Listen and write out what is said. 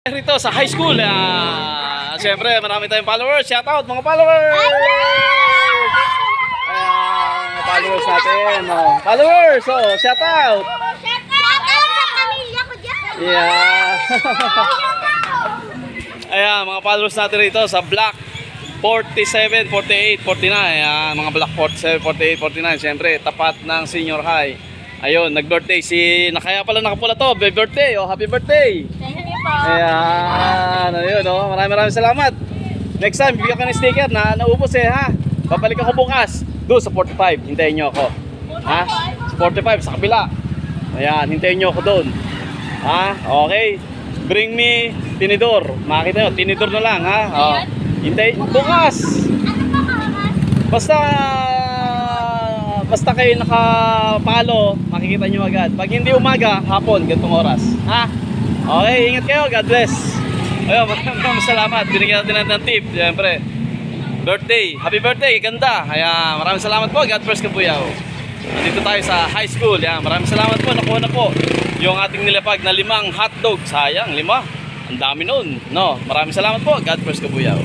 Rito sa high school. Siyempre, marami tayong followers. Shout out mga followers! Mga followers natin. Oh. Followers! So, shout out! Yeah. Ayan, mga followers natin rito sa block 47, 48, 49. Ayan, mga block 47, 48, 49. Siyempre, tapat ng senior high. Ayun, nag-birthday si... Kaya pala nakapula to. Birthday. Oh, happy birthday. Ayan, ayun, oh. Maraming salamat. Next time, bibigyan ka ng sticker na naubos ha. Babalik ako bukas. Doon sa 45. Hintayin nyo ako. Ha? Sa 45, sa kabila. Ayan, hintayin nyo ako doon. Ha? Okay. Bring me tinidor. Makita nyo, tinidor na lang ha. Oh. Hintayin. Bukas. Basta kayo nakapalo, makikita nyo agad. Pag hindi umaga, hapon, ganitong oras. Ha? Okay, ingat kayo. God bless. Ayun, maraming salamat. Binigyan natin ng tip. Siyempre, birthday. Happy birthday. Ganda. Kaya maraming salamat po. God bless Kabuyaw. Nandito tayo sa high school. Yan, maraming salamat po. Nakuha na po yung ating nilapag na 5 hotdog. Sayang, 5. Ang dami nun. No, maraming salamat po. God bless Kabuyaw.